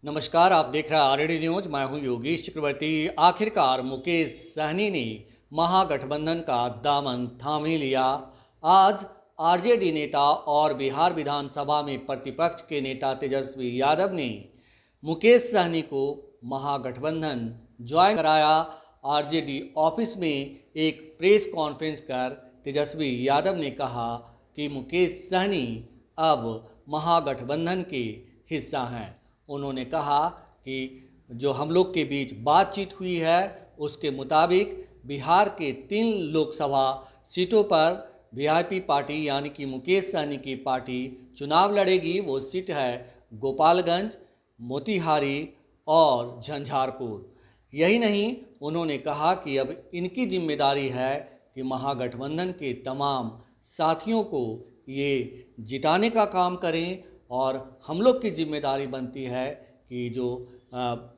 नमस्कार, आप देख रहे हैं आरडी न्यूज। मैं हूं योगेश चक्रवर्ती। आखिरकार मुकेश सहनी ने महागठबंधन का दामन थाम ही लिया। आज आरजेडी नेता और बिहार विधानसभा में प्रतिपक्ष के नेता तेजस्वी यादव ने मुकेश सहनी को महागठबंधन ज्वाइन कराया। आरजेडी ऑफिस में एक प्रेस कॉन्फ्रेंस कर तेजस्वी यादव ने कहा कि मुकेश सहनी अब महागठबंधन के हिस्सा हैं। उन्होंने कहा कि जो हम लोग के बीच बातचीत हुई है उसके मुताबिक बिहार के 3 लोकसभा सीटों पर वीआईपी पार्टी यानी कि मुकेश सहनी की पार्टी चुनाव लड़ेगी। वो सीट है गोपालगंज, मोतिहारी और झंझारपुर। यही नहीं, उन्होंने कहा कि अब इनकी जिम्मेदारी है कि महागठबंधन के तमाम साथियों को ये जिताने का काम करें और हम लोग की जिम्मेदारी बनती है कि जो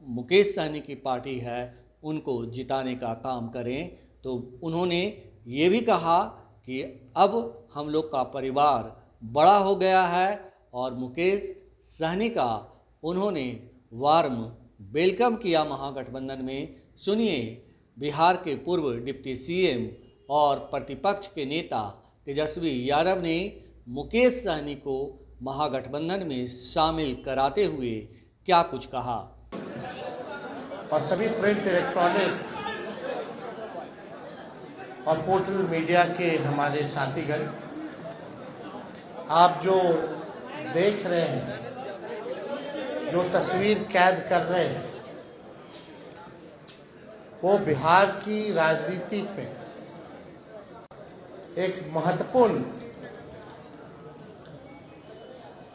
मुकेश सहनी की पार्टी है उनको जिताने का काम करें। तो उन्होंने ये भी कहा कि अब हम लोग का परिवार बड़ा हो गया है और मुकेश सहनी का उन्होंने वार्म वेलकम किया महागठबंधन में। सुनिए बिहार के पूर्व डिप्टी सीएम और प्रतिपक्ष के नेता तेजस्वी यादव ने मुकेश सहनी को महागठबंधन में शामिल कराते हुए क्या कुछ कहा। और सभी प्रिंट, इलेक्ट्रॉनिक और पोर्टल मीडिया के हमारे साथीगण, आप जो देख रहे हैं, जो तस्वीर कैद कर रहे हैं, वो बिहार की राजनीति पे एक महत्वपूर्ण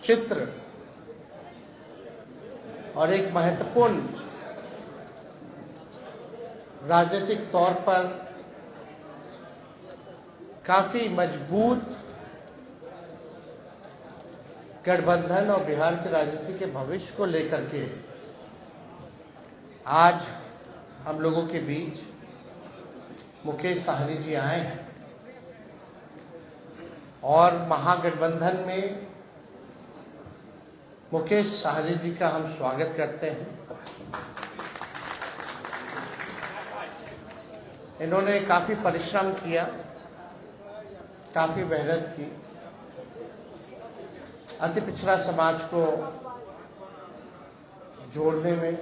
चित्र और एक महत्वपूर्ण राजनीतिक तौर पर काफी मजबूत गठबंधन और बिहार की राजनीति के भविष्य को लेकर के आज हम लोगों के बीच मुकेश सहनी जी आए हैं और महागठबंधन में मुकेश सहनी जी का हम स्वागत करते हैं। इन्होंने काफ़ी परिश्रम किया, काफ़ी मेहनत की, अति पिछड़ा समाज को जोड़ने में,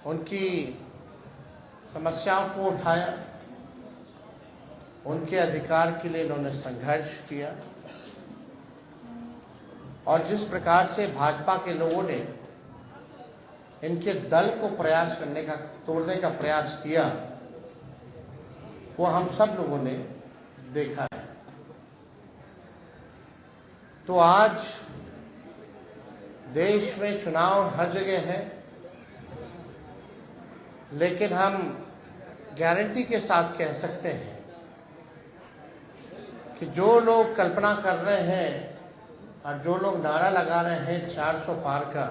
उनकी समस्याओं को उठाया, उनके अधिकार के लिए इन्होंने संघर्ष किया। और जिस प्रकार से भाजपा के लोगों ने इनके दल को तोड़ने का प्रयास किया, वो हम सब लोगों ने देखा है। तो आज देश में चुनाव हर जगह है, लेकिन हम गारंटी के साथ कह सकते हैं कि जो लोग कल्पना कर रहे हैं और जो लोग नारा लगा रहे हैं 400 पार का,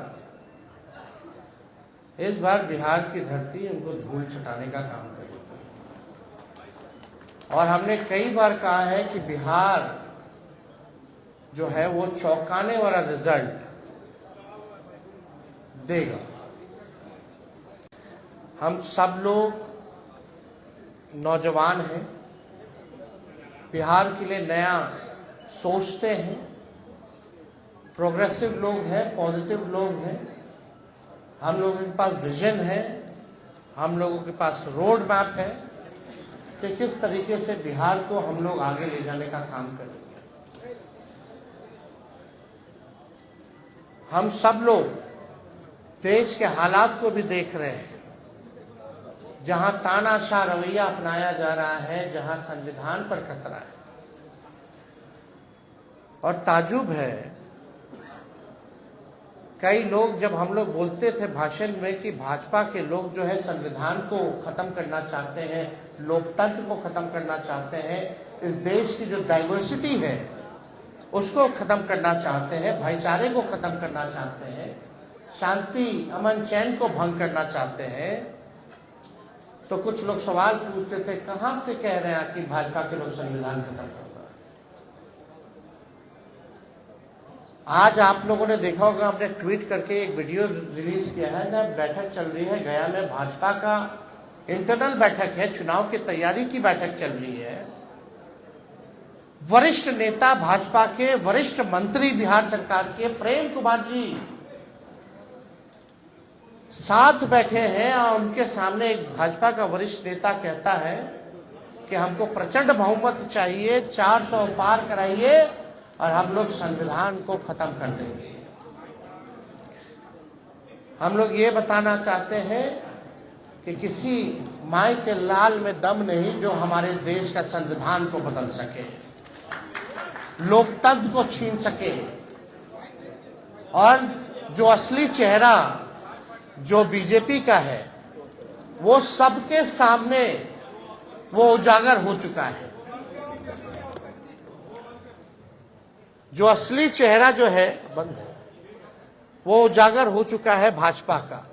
इस बार बिहार की धरती उनको धूल चटाने का काम करेगी। और हमने कई बार कहा है कि बिहार जो है वो चौंकाने वाला रिजल्ट देगा। हम सब लोग नौजवान हैं, बिहार के लिए नया सोचते हैं, प्रोग्रेसिव लोग हैं, पॉजिटिव लोग हैं। हम लोगों के पास विजन है, हम लोगों के पास रोड मैप है कि किस तरीके से बिहार को हम लोग आगे ले जाने का काम करेंगे। हम सब लोग देश के हालात को भी देख रहे हैं, जहां तानाशाह रवैया अपनाया जा रहा है, जहां संविधान पर खतरा है। और ताजुब है, कई लोग, जब हम लोग बोलते थे भाषण में कि भाजपा के लोग जो है संविधान को खत्म करना चाहते हैं, लोकतंत्र को खत्म करना चाहते हैं, इस देश की जो डाइवर्सिटी है उसको खत्म करना चाहते हैं, भाईचारे को खत्म करना चाहते हैं, शांति अमन चैन को भंग करना चाहते हैं, तो कुछ लोग सवाल पूछते थे, कहां से कह रहे हैं कि भाजपा के लोग संविधान खत्म कर रहे हैं। आज आप लोगों ने देखा होगा, हमने ट्वीट करके एक वीडियो रिलीज किया है जब बैठक चल रही है गया में, भाजपा का इंटरनल बैठक है, चुनाव की तैयारी की बैठक चल रही है। वरिष्ठ नेता भाजपा के, वरिष्ठ मंत्री बिहार सरकार के प्रेम कुमार जी साथ बैठे हैं और उनके सामने एक भाजपा का वरिष्ठ नेता कहता है कि हमको प्रचंड बहुमत चाहिए, 400 पार कराइए और हम लोग संविधान को खत्म कर देंगे। हम लोग ये बताना चाहते हैं कि किसी माई के लाल में दम नहीं जो हमारे देश का संविधान को बदल सके, लोकतंत्र को छीन सके, और जो असली चेहरा जो बीजेपी का है वो सबके सामने वो उजागर हो चुका है। जो असली चेहरा जो है बंद है, वो उजागर हो चुका है भाजपा का।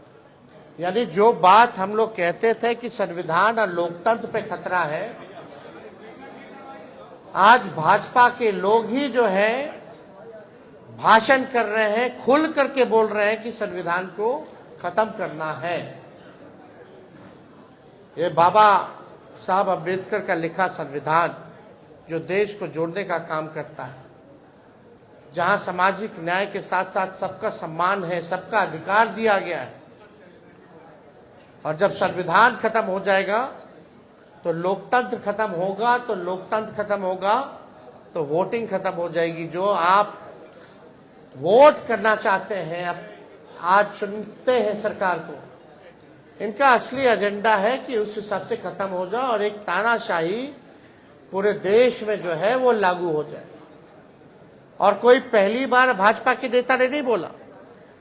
यानी जो बात हम लोग कहते थे कि संविधान और लोकतंत्र पे खतरा है, आज भाजपा के लोग ही जो है भाषण कर रहे हैं, खुल करके बोल रहे हैं कि संविधान को खत्म करना है। ये बाबा साहब अम्बेडकर का लिखा संविधान जो देश को जोड़ने का काम करता है, जहां सामाजिक न्याय के साथ साथ सबका सम्मान है, सबका अधिकार दिया गया है। और जब संविधान खत्म हो जाएगा तो लोकतंत्र खत्म होगा, तो लोकतंत्र खत्म होगा तो वोटिंग खत्म हो जाएगी। जो आप वोट करना चाहते हैं, अब आज चुनते हैं सरकार को, इनका असली एजेंडा है कि उस हिसाब से खत्म हो जाए और एक तानाशाही पूरे देश में जो है वो लागू हो जाए। और कोई पहली बार भाजपा के नेता ने नहीं बोला,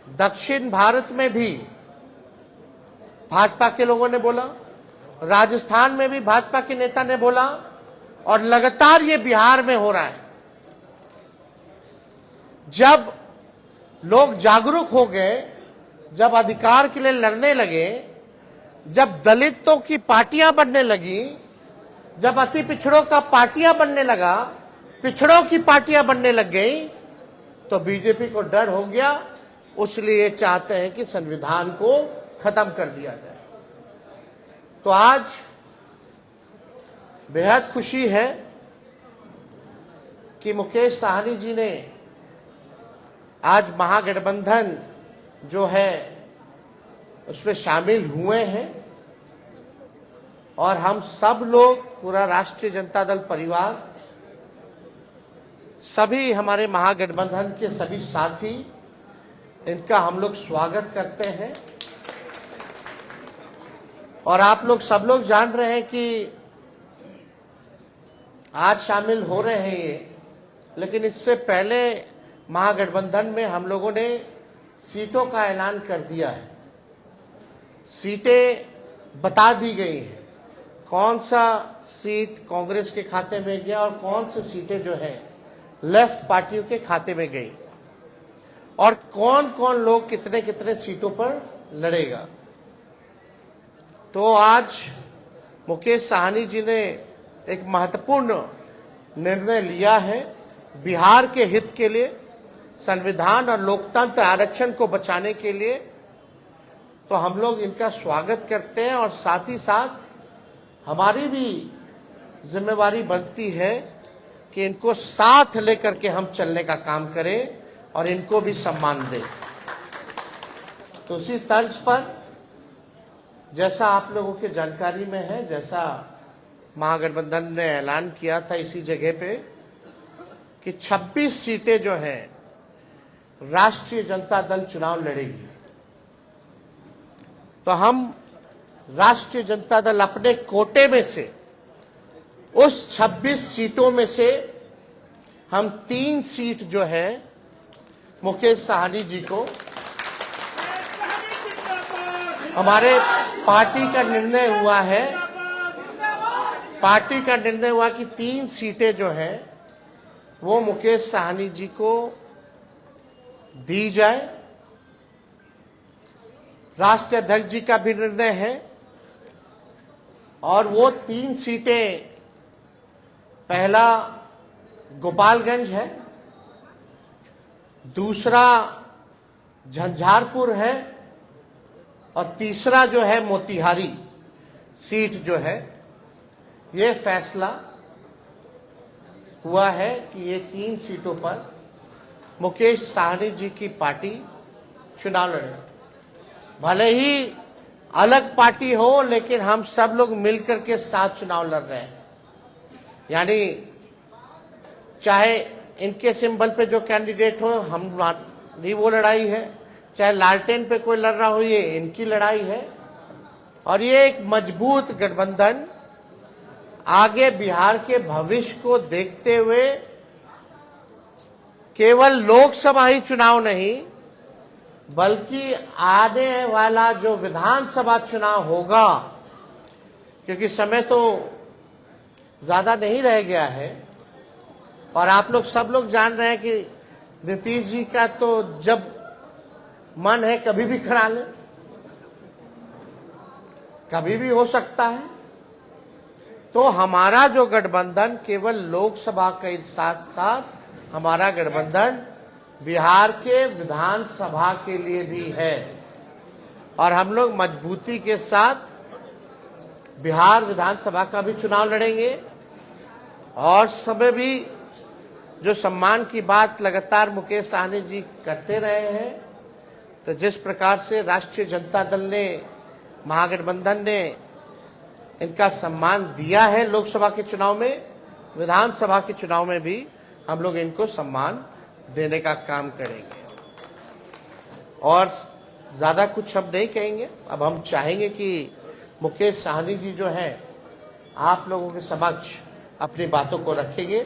दक्षिण भारत में भी भाजपा के लोगों ने बोला, राजस्थान में भी भाजपा के नेता ने बोला, और लगातार ये बिहार में हो रहा है। जब लोग जागरूक हो गए, जब अधिकार के लिए लड़ने लगे, जब दलितों की पार्टियां बनने लगी, जब अति पिछड़ों का पार्टियां बनने लगा, पिछड़ों की पार्टियां बनने लग गई, तो बीजेपी को डर हो गया। इसलिए चाहते हैं कि संविधान को खत्म कर दिया जाए। तो आज बेहद खुशी है कि मुकेश साहनी जी ने आज महागठबंधन जो है उसमें शामिल हुए हैं, और हम सब लोग, पूरा राष्ट्रीय जनता दल परिवार, सभी हमारे महागठबंधन के सभी साथी, इनका हम लोग स्वागत करते हैं। और आप लोग सब लोग जान रहे हैं कि आज शामिल हो रहे हैं ये, लेकिन इससे पहले महागठबंधन में हम लोगों ने सीटों का ऐलान कर दिया है। सीटें बता दी गई हैं, कौन सा सीट कांग्रेस के खाते में गया और कौन सी सीटें जो है लेफ्ट पार्टियों के खाते में गई, और कौन कौन लोग कितने कितने सीटों पर लड़ेगा। तो आज मुकेश साहनी जी ने एक महत्वपूर्ण निर्णय लिया है बिहार के हित के लिए, संविधान और लोकतंत्र आरक्षण को बचाने के लिए। तो हम लोग इनका स्वागत करते हैं, और साथ ही साथ हमारी भी जिम्मेवारी बनती है कि इनको साथ लेकर के हम चलने का काम करें और इनको भी सम्मान दें। तो उसी तर्ज पर, जैसा आप लोगों के जानकारी में है, जैसा महागठबंधन ने ऐलान किया था इसी जगह पे कि 26 सीटें जो हैं राष्ट्रीय जनता दल चुनाव लड़ेगी। तो हम राष्ट्रीय जनता दल अपने कोटे में से उस 26 सीटों में से हम 3 सीट जो है मुकेश साहनी जी को, हमारे पार्टी का निर्णय हुआ है, पार्टी का निर्णय हुआ कि 3 सीटें जो है वो मुकेश साहनी जी को दी जाए। राष्ट्रीय अध्यक्ष जी का भी निर्णय है, और वो 3 सीटें, पहला गोपालगंज है, दूसरा झंझारपुर है और तीसरा जो है मोतिहारी सीट जो है, ये फैसला हुआ है कि ये 3 सीटों पर मुकेश साहनी जी की पार्टी चुनाव लड़े। भले ही अलग पार्टी हो, लेकिन हम सब लोग मिलकर के साथ चुनाव लड़ रहे हैं। यानी चाहे इनके सिंबल पे जो कैंडिडेट हो, हमारी वो लड़ाई है, चाहे लालटेन पे कोई लड़ रहा हो, ये इनकी लड़ाई है। और ये एक मजबूत गठबंधन आगे बिहार के भविष्य को देखते हुए केवल लोकसभा ही चुनाव नहीं, बल्कि आने वाला जो विधानसभा चुनाव होगा, क्योंकि समय तो ज्यादा नहीं रह गया है और आप लोग सब लोग जान रहे हैं कि नीतीश जी का तो जब मन है कभी भी करा ले, कभी भी हो सकता है। तो हमारा जो गठबंधन केवल लोकसभा के साथ साथ हमारा गठबंधन बिहार के विधानसभा के लिए भी है और हम लोग मजबूती के साथ बिहार विधानसभा का भी चुनाव लड़ेंगे। और समय भी जो सम्मान की बात लगातार मुकेश साहनी जी करते रहे हैं, तो जिस प्रकार से राष्ट्रीय जनता दल ने, महागठबंधन ने इनका सम्मान दिया है लोकसभा के चुनाव में, विधानसभा के चुनाव में भी हम लोग इनको सम्मान देने का काम करेंगे। और ज्यादा कुछ हम नहीं कहेंगे। अब हम चाहेंगे कि मुकेश साहनी जी जो है आप लोगों के समक्ष अपनी बातों को रखेंगे।